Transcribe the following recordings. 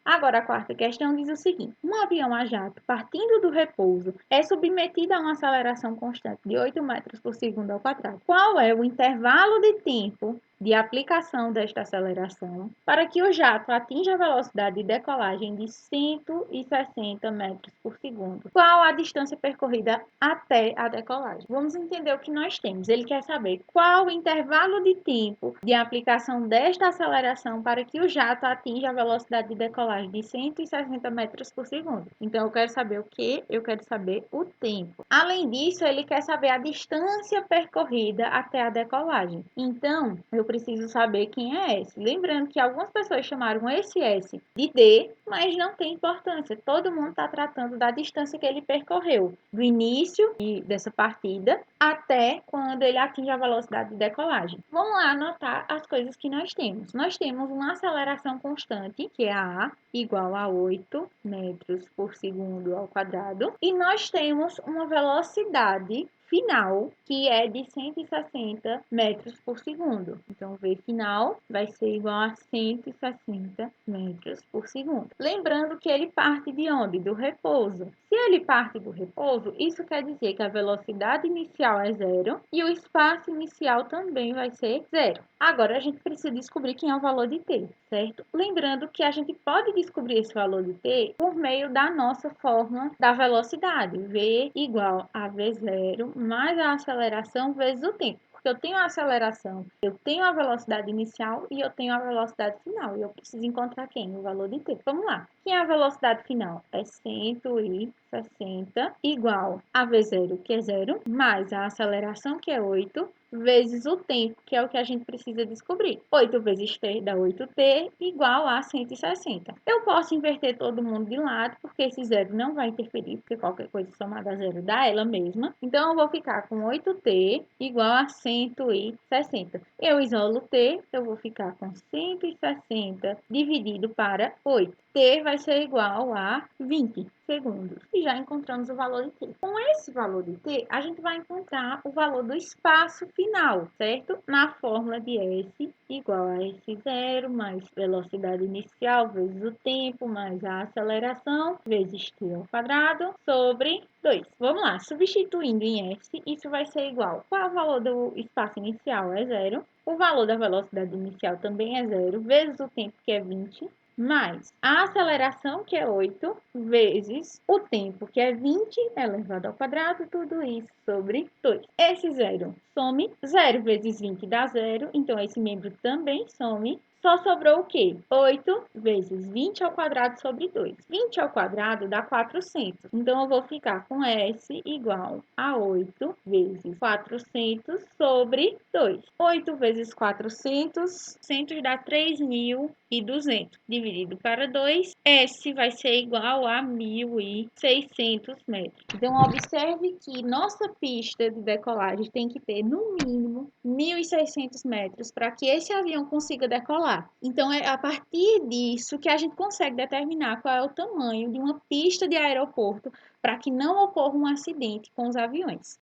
Agora, a quarta questão diz o seguinte: um avião a jato partindo do repouso é submetido a uma aceleração constante de 8 metros por segundo ao quadrado. Qual é o intervalo de tempo de aplicação desta aceleração para que o jato atinja a velocidade de decolagem de 160 metros por segundo? Qual a distância percorrida até a decolagem? Vamos entender o que nós temos. Ele quer saber qual o intervalo de tempo de aplicação desta aceleração para que o jato atinja a velocidade de decolagem de 160 metros por segundo. Então, eu quero saber o que? Eu quero saber o tempo. Além disso, ele quer saber a distância percorrida até a decolagem. Então, eu preciso saber quem é S. Lembrando que algumas pessoas chamaram esse S de D, mas não tem importância. Todo mundo está tratando da distância que ele percorreu, do início dessa partida até quando ele atinge a velocidade de decolagem. Vamos lá anotar as coisas que nós temos. Nós temos uma aceleração constante, que é a igual a 8 metros por segundo ao quadrado, e nós temos uma velocidade final, que é de 160 metros por segundo. Então, V final vai ser igual a 160 metros por segundo. Lembrando que ele parte de onde? Do repouso. Se ele parte do repouso, isso quer dizer que a velocidade inicial é zero e o espaço inicial também vai ser zero. Agora, a gente precisa descobrir quem é o valor de t, certo? Lembrando que a gente pode descobrir esse valor de t por meio da nossa fórmula da velocidade, v igual a v0 mais a aceleração vezes o tempo. Porque eu tenho a aceleração, eu tenho a velocidade inicial e eu tenho a velocidade final. E eu preciso encontrar quem? O valor de t. Vamos lá. Quem é a velocidade final? É 160 igual a v0, que é 0, mais a aceleração, que é 8, vezes o tempo, que é o que a gente precisa descobrir. 8 vezes t dá 8t igual a 160. Eu posso inverter todo mundo de lado, porque esse zero não vai interferir, porque qualquer coisa somada a zero dá ela mesma. Então, eu vou ficar com 8t igual a 160. Eu isolo t, eu vou ficar com 160 dividido para 8. T vai ser igual a 20 segundos. E já encontramos o valor de t. Com esse valor de t, a gente vai encontrar o valor do espaço final, certo? Na fórmula de S igual a S0 mais velocidade inicial vezes o tempo mais a aceleração vezes t ao quadrado sobre 2. Vamos lá, substituindo em S, isso vai ser igual. Qual é o valor do espaço inicial? É 0. O valor da velocidade inicial também é 0, vezes o tempo, que é 20, mais a aceleração, que é 8, vezes o tempo, que é 20, elevado ao quadrado, tudo isso sobre 2. Esse zero some, 0 vezes 20 dá 0, então esse membro também some. Só sobrou o quê? 8 vezes 20 ao quadrado sobre 2. 20 ao quadrado dá 400. Então, eu vou ficar com S igual a 8 vezes 400 sobre 2. 8 vezes 400, 100 dá 3.200. Dividido para 2, S vai ser igual a 1.600 metros. Então, observe que nossa pista de decolagem tem que ter, no mínimo, 1.600 metros para que esse avião consiga decolar. Então, é a partir disso que a gente consegue determinar qual é o tamanho de uma pista de aeroporto para que não ocorra um acidente com os aviões.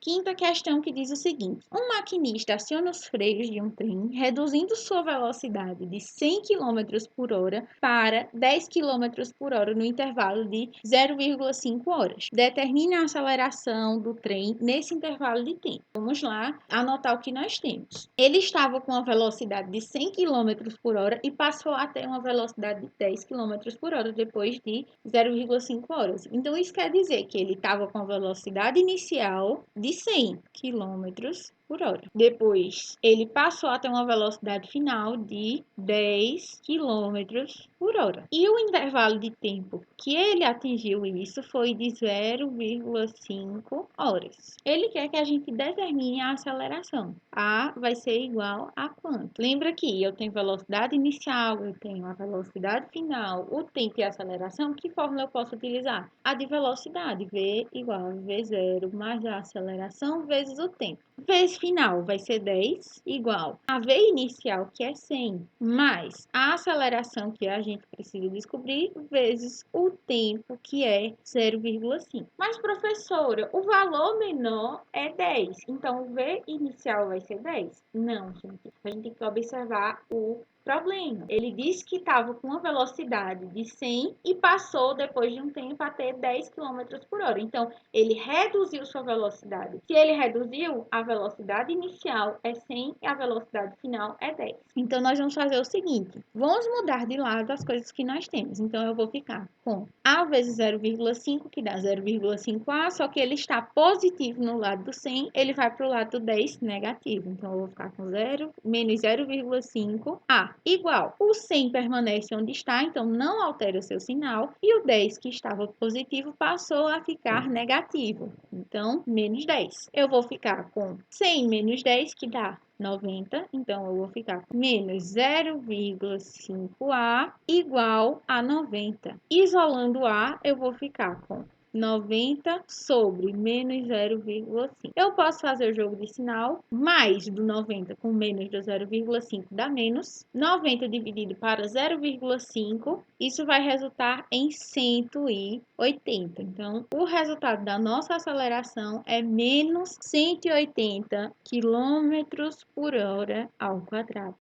Quinta questão, que diz o seguinte: um maquinista aciona os freios de um trem, reduzindo sua velocidade de 100 km por hora para 10 km por hora no intervalo de 0,5 horas. Determine a aceleração do trem nesse intervalo de tempo. Vamos lá anotar o que nós temos. Ele estava com a velocidade de 100 km por hora e passou a ter uma velocidade de 10 km por hora depois de 0,5 horas. Então, isso quer dizer que ele estava com a velocidade inicial de 100 km por hora. Depois, ele passou a ter uma velocidade final de 10 km por hora. E o intervalo de tempo que ele atingiu isso foi de 0,5 horas. Ele quer que a gente determine a aceleração. A vai ser igual a quanto? Lembra que eu tenho velocidade inicial, eu tenho a velocidade final, o tempo e a aceleração. Que fórmula eu posso utilizar? A de velocidade, V igual a V0 mais a aceleração vezes o tempo. V final vai ser 10 igual a V inicial, que é 100, mais a aceleração, que a gente precisa descobrir, vezes o tempo, que é 0,5. Mas, professora, o valor menor é 10, então o V inicial vai ser 10? Não, gente. A gente tem que observar o problema. Ele disse que estava com uma velocidade de 100 e passou, depois de um tempo, a ter 10 km por hora. Então, ele reduziu sua velocidade. Se ele reduziu, a velocidade inicial é 100 e a velocidade final é 10. Então, nós vamos fazer o seguinte. Vamos mudar de lado as coisas que nós temos. Então, eu vou ficar com A vezes 0,5, que dá 0,5A, só que ele está positivo no lado do 100, ele vai para o lado do 10 negativo. Então, eu vou ficar com 0 menos 0,5A igual. O 100 permanece onde está, então não altera o seu sinal. E o 10 que estava positivo passou a ficar negativo. Então, menos 10. Eu vou ficar com 100 menos 10, que dá 90, então eu vou ficar com menos 0,5A igual a 90. Isolando A, eu vou ficar com 90 sobre menos 0,5. Eu posso fazer o jogo de sinal, mais do 90 com menos do 0,5 dá menos. 90 dividido para 0,5, isso vai resultar em 180. Então, o resultado da nossa aceleração é menos 180 km por hora ao quadrado.